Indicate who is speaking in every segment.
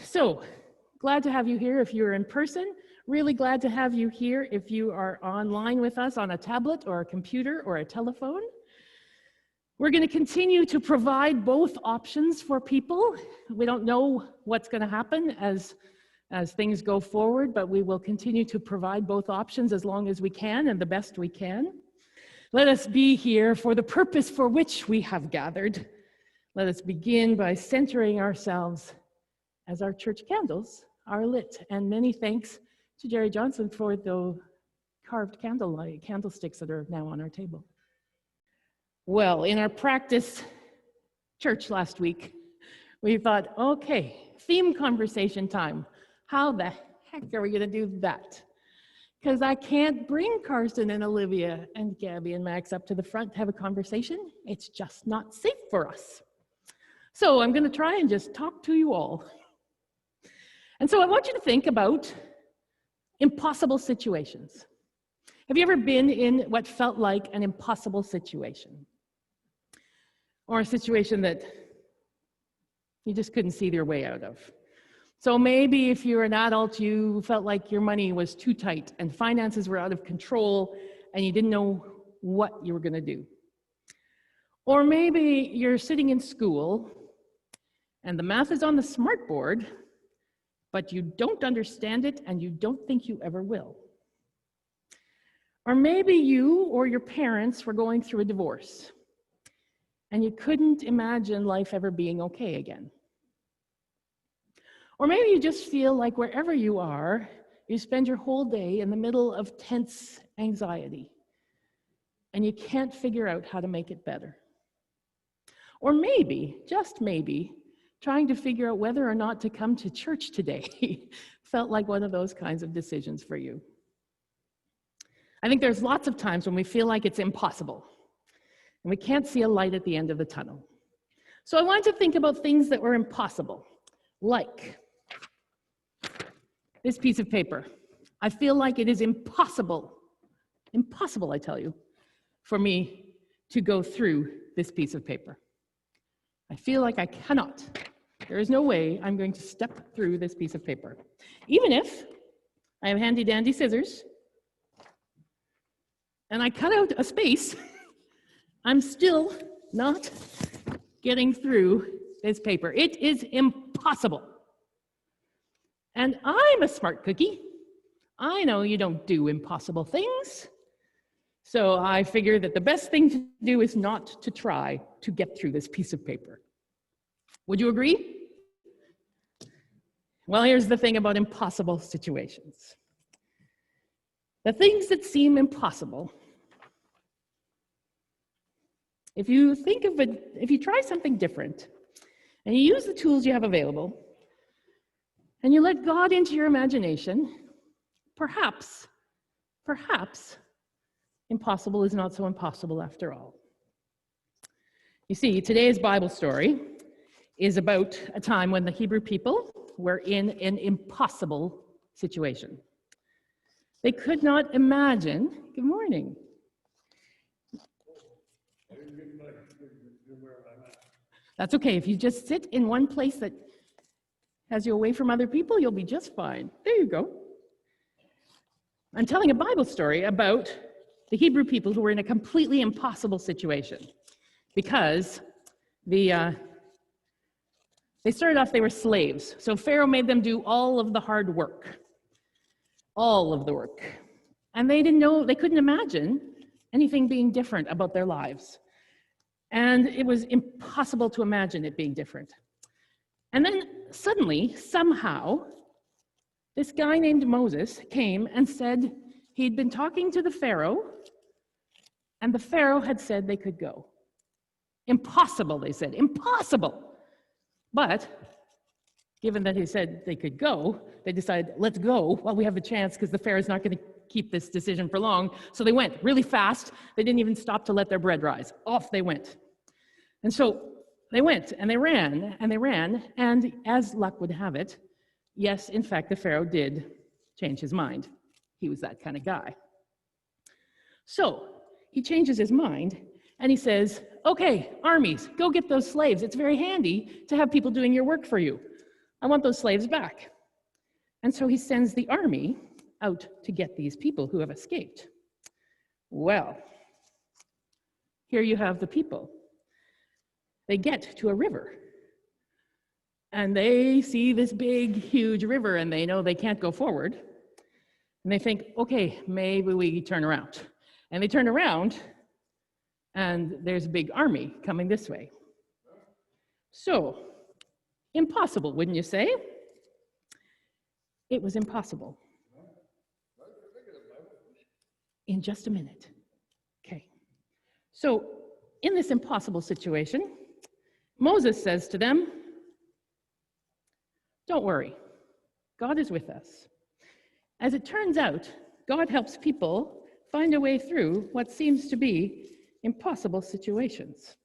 Speaker 1: So glad to have you here if you're in person. Really glad to have you here if you are online with us on a tablet or a computer or a telephone. We're going to continue to provide both options for people. We don't know what's going to happen as things go forward, but we will continue to provide both options as long as we can and the best we can. Let us be here for the purpose for which we have gathered. Let us begin by centering ourselves as our church candles are lit. And many thanks to Jerry Johnson for the carved candlesticks that are now on our table. Well, in our practice church last week, we thought, okay, theme conversation time. How the heck are we going to do that? Because I can't bring Carson and Olivia and Gabby and Max up to the front to have a conversation. It's just not safe for us. So I'm going to try and just talk to you all. And so I want you to think about impossible situations. Have you ever been in what felt like an impossible situation? Or a situation that you just couldn't see your way out of? So maybe if you're an adult, you felt like your money was too tight and finances were out of control and you didn't know what you were going to do. Or maybe you're sitting in school and the math is on the smartboard, but you don't understand it and you don't think you ever will. Or maybe you or your parents were going through a divorce and you couldn't imagine life ever being okay again. Or maybe you just feel like wherever you are, you spend your whole day in the middle of tense anxiety and you can't figure out how to make it better. Or maybe, just maybe, trying to figure out whether or not to come to church today felt like one of those kinds of decisions for you. I think there's lots of times when we feel like it's impossible and we can't see a light at the end of the tunnel. So I wanted to think about things that were impossible, like this piece of paper. I feel like it is impossible, I tell you, for me to go through this piece of paper. I feel like I cannot. There is no way I'm going to step through this piece of paper. Even if I have handy dandy scissors and I cut out a space, I'm still not getting through this paper. It is impossible. And I'm a smart cookie. I know you don't do impossible things. So I figure that the best thing to do is not to try to get through this piece of paper. Would you agree? Well, here's the thing about impossible situations. The things that seem impossible, if you think of it, if you try something different, and you use the tools you have available, and you let God into your imagination, perhaps, impossible is not so impossible after all. You see, today's Bible story is about a time when the Hebrew people were in an impossible situation. They could not imagine, good morning. That's okay, if you just sit in one place that has you away from other people, you'll be just fine. There you go. I'm telling a Bible story about the Hebrew people who were in a completely impossible situation because they started off, they were slaves. So Pharaoh made them do all of the hard work, all of the work. And they couldn't imagine anything being different about their lives. And it was impossible to imagine it being different. And then suddenly, somehow, this guy named Moses came and said he'd been talking to the Pharaoh, and the Pharaoh had said they could go. Impossible, they said, impossible. But given that he said they could go, they decided, let's go while we have a chance because the Pharaoh's not going to keep this decision for long. So they went really fast. They didn't even stop to let their bread rise. Off they went. And so they went and they ran and they ran. And as luck would have it, yes, in fact, the Pharaoh did change his mind. He was that kind of guy. So he changes his mind and he says, okay, armies, go get those slaves. It's very handy to have people doing your work for you. I want those slaves back. And so he sends the army out to get these people who have escaped. Well, here you have the people. They get to a river, and they see this big, huge river, and they know they can't go forward. And they think, okay, maybe we turn around. And they turn around, and there's a big army coming this way. So, impossible, wouldn't you say? It was impossible. In just a minute. Okay. So, in this impossible situation, Moses says to them, don't worry, God is with us. As it turns out, God helps people find a way through what seems to be impossible situations.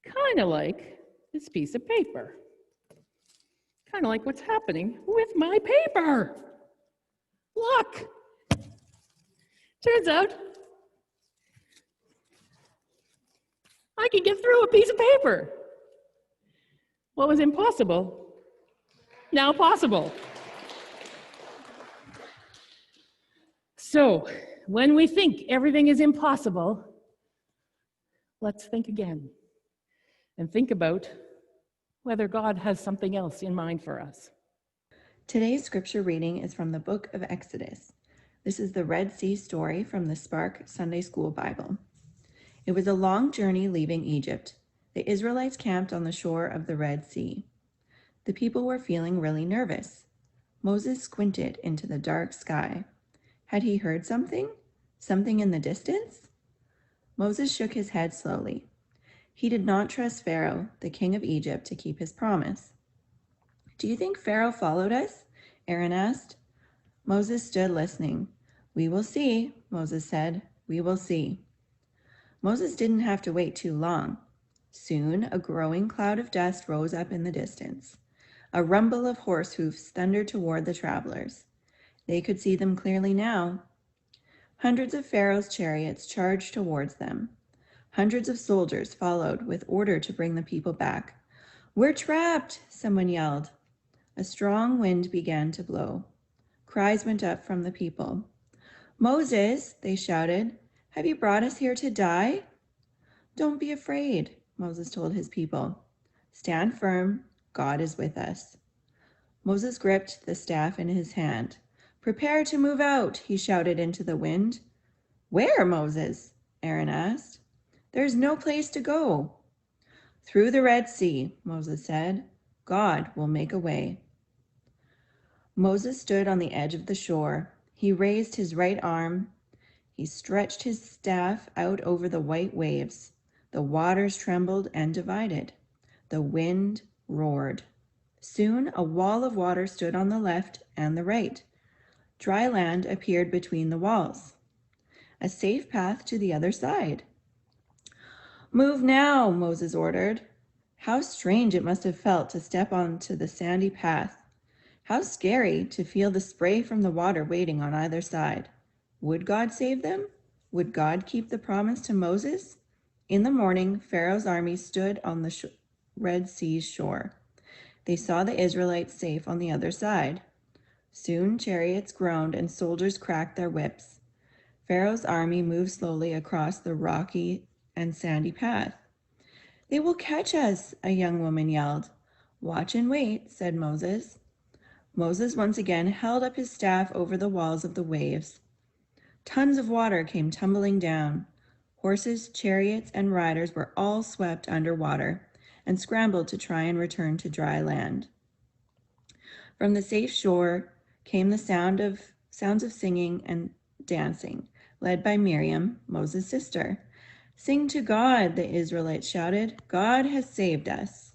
Speaker 1: Kind of like this piece of paper. Kind of like what's happening with my paper. Look! Turns out, I can get through a piece of paper. What was impossible, now possible. So, when we think everything is impossible, let's think again and think about whether God has something else in mind for us.
Speaker 2: Today's scripture reading is from the book of Exodus. This is the Red Sea story from the Spark Sunday School Bible. It was a long journey leaving Egypt. The Israelites camped on the shore of the Red Sea. The people were feeling really nervous. Moses squinted into the dark sky. Had he heard something? Something in the distance? Moses shook his head slowly. He did not trust Pharaoh, the king of Egypt, to keep his promise. Do you think Pharaoh followed us? Aaron asked. Moses stood listening. We will see, Moses said. We will see. Moses didn't have to wait too long. Soon, a growing cloud of dust rose up in the distance. A rumble of horse hoofs thundered toward the travelers. They could see them clearly now. Hundreds of Pharaoh's chariots charged towards them. Hundreds of soldiers followed with order to bring the people back. We're trapped, someone yelled. A strong wind began to blow. Cries went up from the people. Moses, they shouted, have you brought us here to die? Don't be afraid, Moses told his people. Stand firm, God is with us. Moses gripped the staff in his hand. Prepare to move out, he shouted into the wind. Where, Moses? Aaron asked. There's no place to go. Through the Red Sea, Moses said. God will make a way. Moses stood on the edge of the shore. He raised his right arm. He stretched his staff out over the white waves. The waters trembled and divided. The wind roared. Soon a wall of water stood on the left and the right. Dry land appeared between the walls. A safe path to the other side. Move now, Moses ordered. How strange it must have felt to step onto the sandy path. How scary to feel the spray from the water waiting on either side. Would God save them? Would God keep the promise to Moses? In the morning, Pharaoh's army stood on the Red Sea's shore. They saw the Israelites safe on the other side. Soon chariots groaned and soldiers cracked their whips. Pharaoh's army moved slowly across the rocky and sandy path. They will catch us, a young woman yelled. Watch and wait, said Moses. Moses once again held up his staff over the walls of the waves. Tons of water came tumbling down. Horses, chariots, and riders were all swept underwater and scrambled to try and return to dry land. From the safe shore came the sounds of singing and dancing, led by Miriam, Moses' sister. Sing to God, the Israelites shouted. God has saved us.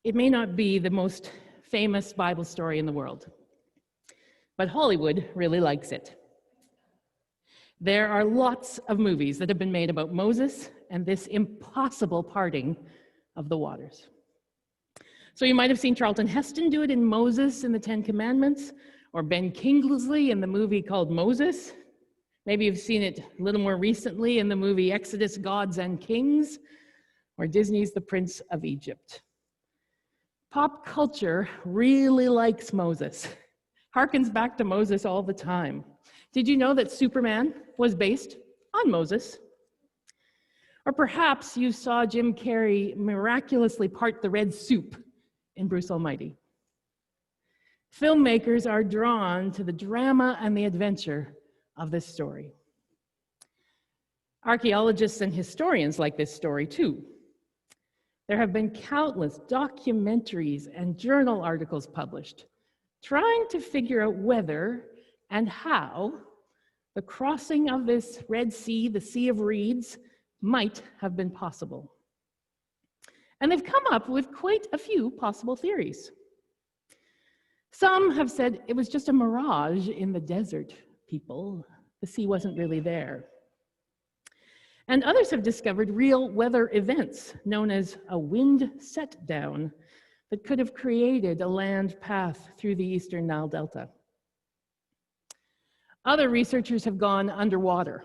Speaker 1: It may not be the most famous Bible story in the world, but Hollywood really likes it. There are lots of movies that have been made about Moses and this impossible parting of the waters. So you might have seen Charlton Heston do it in Moses and the Ten Commandments, or Ben Kingsley in the movie called Moses. Maybe you've seen it a little more recently in the movie Exodus, Gods and Kings, or Disney's The Prince of Egypt. Pop culture really likes Moses, harkens back to Moses all the time. Did you know that Superman was based on Moses? Or perhaps you saw Jim Carrey miraculously part the red soup in Bruce Almighty. Filmmakers are drawn to the drama and the adventure of this story. Archaeologists and historians like this story too. There have been countless documentaries and journal articles published trying to figure out whether and how the crossing of this Red Sea, the Sea of Reeds, might have been possible. And they've come up with quite a few possible theories. Some have said it was just a mirage in the desert, people. The sea wasn't really there. And others have discovered real weather events known as a wind set down that could have created a land path through the eastern Nile Delta. Other researchers have gone underwater,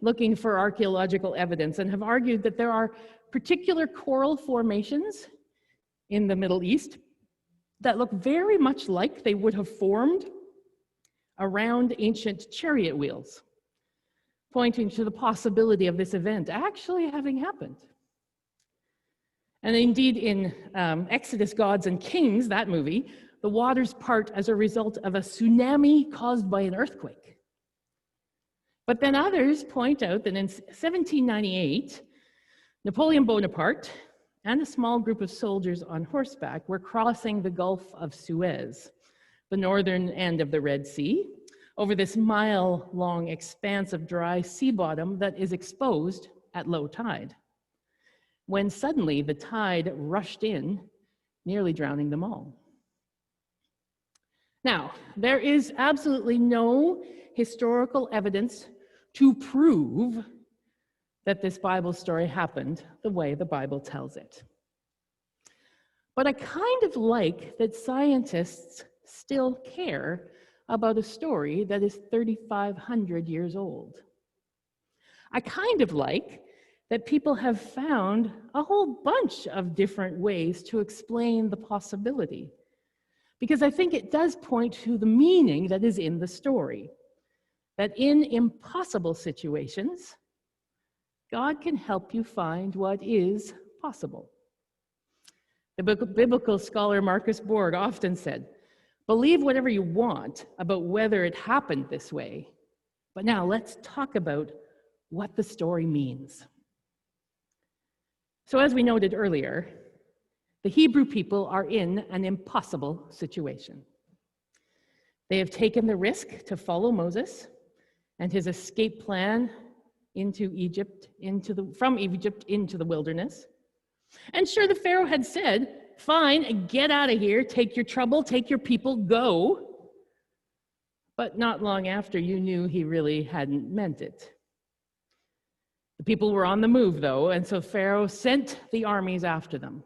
Speaker 1: looking for archaeological evidence, and have argued that there are particular coral formations in the Middle East that look very much like they would have formed around ancient chariot wheels, pointing to the possibility of this event actually having happened. And indeed, in Exodus, Gods and Kings, that movie, the waters part as a result of a tsunami caused by an earthquake. But then others point out that in 1798, Napoleon Bonaparte and a small group of soldiers on horseback were crossing the Gulf of Suez, the northern end of the Red Sea, over this mile-long expanse of dry sea bottom that is exposed at low tide, when suddenly the tide rushed in, nearly drowning them all. Now, there is absolutely no historical evidence to prove that this Bible story happened the way the Bible tells it. But I kind of like that scientists still care about a story that is 3,500 years old. I kind of like that people have found a whole bunch of different ways to explain the possibility, because I think it does point to the meaning that is in the story, that in impossible situations, God can help you find what is possible. The biblical scholar Marcus Borg often said, "Believe whatever you want about whether it happened this way, but now let's talk about what the story means." So as we noted earlier, the Hebrew people are in an impossible situation. They have taken the risk to follow Moses and his escape plan into Egypt, from Egypt into the wilderness. And sure, the Pharaoh had said, "Fine, get out of here, take your trouble, take your people, go." But not long after, you knew he really hadn't meant it. The people were on the move, though, and so Pharaoh sent the armies after them.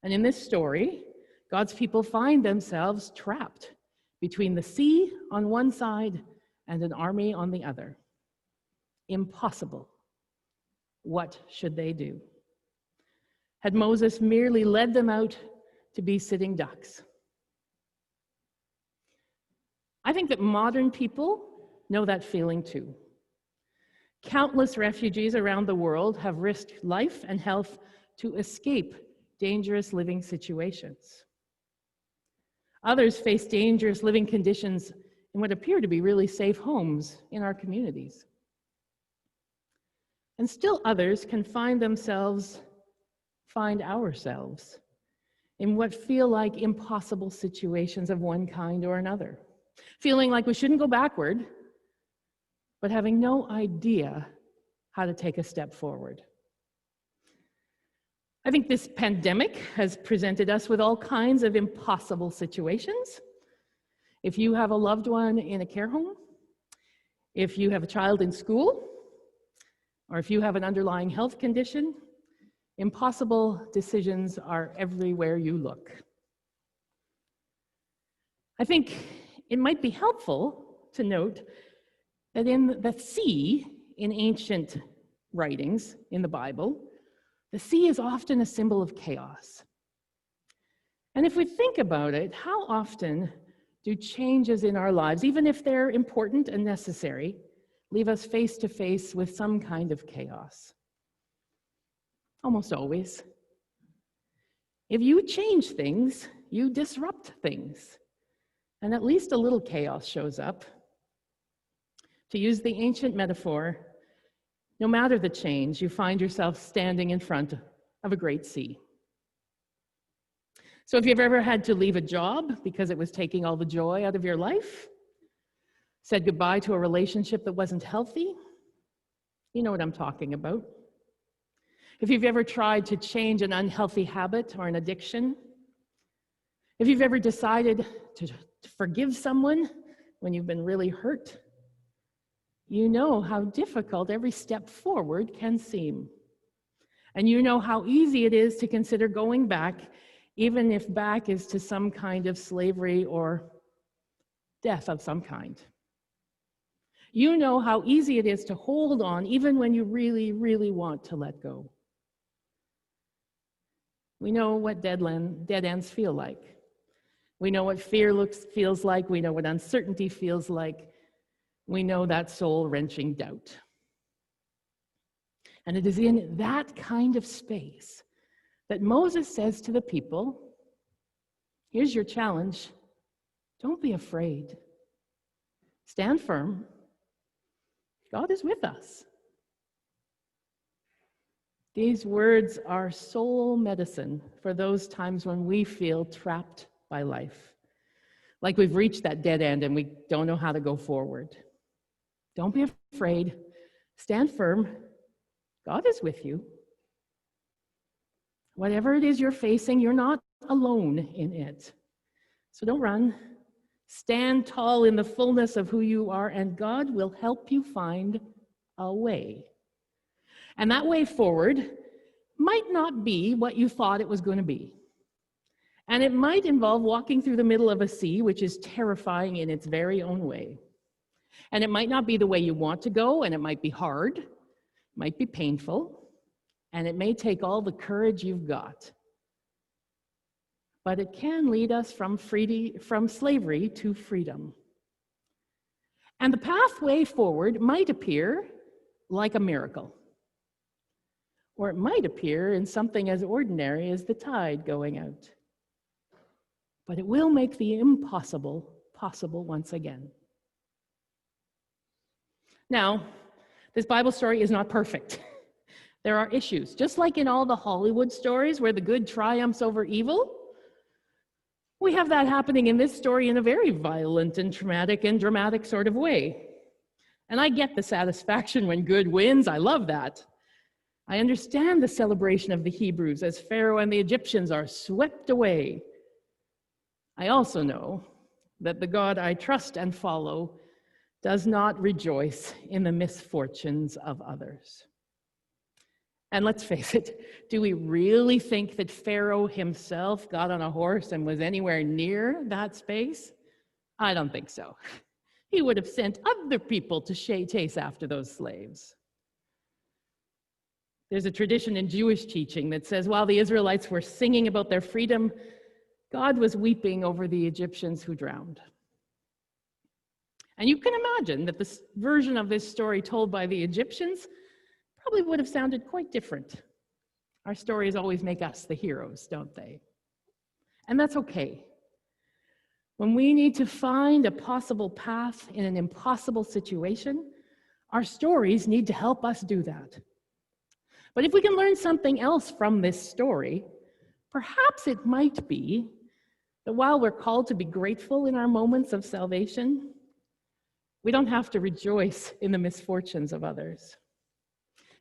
Speaker 1: And in this story, God's people find themselves trapped between the sea on one side and an army on the other. Impossible. What should they do? Had Moses merely led them out to be sitting ducks? I think that modern people know that feeling too. Countless refugees around the world have risked life and health to escape dangerous living situations. Others face dangerous living conditions in what appear to be really safe homes in our communities. And still others can find ourselves in what feel like impossible situations of one kind or another, feeling like we shouldn't go backward, but having no idea how to take a step forward. I think this pandemic has presented us with all kinds of impossible situations. If you have a loved one in a care home, if you have a child in school, or if you have an underlying health condition, impossible decisions are everywhere you look. I think it might be helpful to note that in the sea, in ancient writings in the Bible, the sea is often a symbol of chaos. And if we think about it, how often do changes in our lives, even if they're important and necessary, leave us face to face with some kind of chaos? Almost always. If you change things, you disrupt things, and at least a little chaos shows up. To use the ancient metaphor, no matter the change, you find yourself standing in front of a great sea. So if you've ever had to leave a job because it was taking all the joy out of your life, said goodbye to a relationship that wasn't healthy, you know what I'm talking about. If you've ever tried to change an unhealthy habit or an addiction, if you've ever decided to forgive someone when you've been really hurt, you know how difficult every step forward can seem. And you know how easy it is to consider going back, even if back is to some kind of slavery or death of some kind. You know how easy it is to hold on, even when you really, really want to let go. We know what dead ends feel like. We know what fear feels like. We know what uncertainty feels like. We know that soul-wrenching doubt. And it is in that kind of space that Moses says to the people, here's your challenge. Don't be afraid. Stand firm. God is with us. These words are soul medicine for those times when we feel trapped by life, like we've reached that dead end and we don't know how to go forward. Don't be afraid. Stand firm. God is with you. Whatever it is you're facing, you're not alone in it. So don't run. Stand tall in the fullness of who you are, and God will help you find a way. And that way forward might not be what you thought it was going to be. And it might involve walking through the middle of a sea, which is terrifying in its very own way. And it might not be the way you want to go, and it might be hard, it might be painful, and it may take all the courage you've got. But it can lead us from slavery to freedom. And the pathway forward might appear like a miracle. Or it might appear in something as ordinary as the tide going out. But it will make the impossible possible once again. Now, this Bible story is not perfect. There are issues. Just like in all the Hollywood stories where the good triumphs over evil, we have that happening in this story in a very violent and traumatic and dramatic sort of way. And I get the satisfaction when good wins. I love that. I understand the celebration of the Hebrews as Pharaoh and the Egyptians are swept away. I also know that the God I trust and follow does not rejoice in the misfortunes of others. And let's face it, do we really think that Pharaoh himself got on a horse and was anywhere near that space? I don't think so. He would have sent other people to chase after those slaves. There's a tradition in Jewish teaching that says while the Israelites were singing about their freedom, God was weeping over the Egyptians who drowned. And you can imagine that this version of this story told by the Egyptians probably would have sounded quite different. Our stories always make us the heroes, don't they? And that's okay. When we need to find a possible path in an impossible situation, our stories need to help us do that. But if we can learn something else from this story, perhaps it might be that while we're called to be grateful in our moments of salvation, we don't have to rejoice in the misfortunes of others.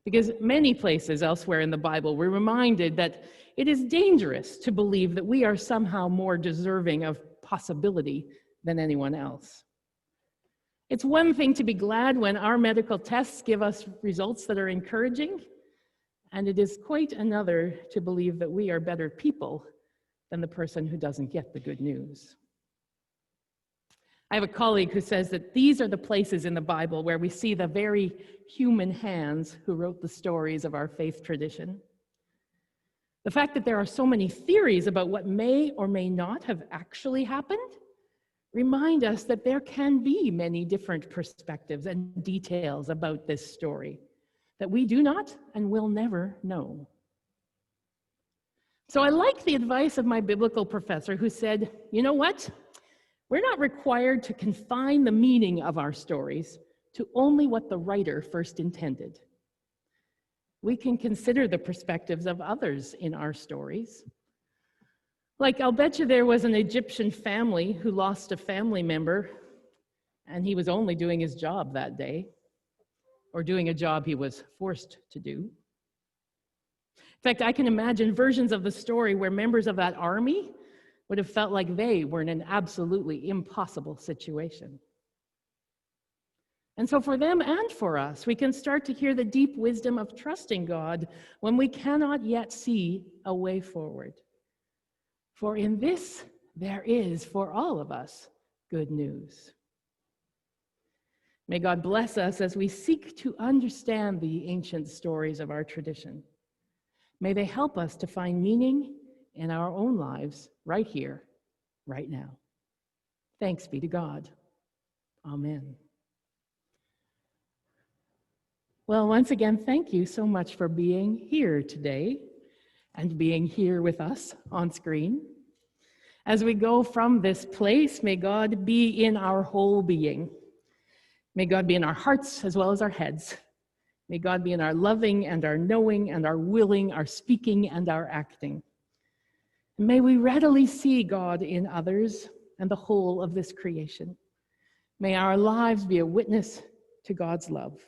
Speaker 1: Because many places elsewhere in the Bible, we're reminded that it is dangerous to believe that we are somehow more deserving of possibility than anyone else. It's one thing to be glad when our medical tests give us results that are encouraging, and it is quite another to believe that we are better people than the person who doesn't get the good news. I have a colleague who says that these are the places in the Bible where we see the very human hands who wrote the stories of our faith tradition. The fact that there are so many theories about what may or may not have actually happened remind us that there can be many different perspectives and details about this story that we do not and will never know. So I like the advice of my biblical professor who said, you know what? We're not required to confine the meaning of our stories to only what the writer first intended. We can consider the perspectives of others in our stories. Like, I'll bet you there was an Egyptian family who lost a family member, and he was only doing his job that day, or doing a job he was forced to do. In fact, I can imagine versions of the story where members of that army would have felt like they were in an absolutely impossible situation. And so for them and for us, we can start to hear the deep wisdom of trusting God when we cannot yet see a way forward. For in this, there is, for all of us, good news. May God bless us as we seek to understand the ancient stories of our tradition. May they help us to find meaning in our own lives right here, right now. Thanks be to God. Amen. Well, once again, thank you so much for being here today and being here with us on screen. As we go from this place, may God be in our whole being. May God be in our hearts as well as our heads. May God be in our loving and our knowing and our willing, our speaking and our acting. And may we readily see God in others and the whole of this creation. May our lives be a witness to God's love.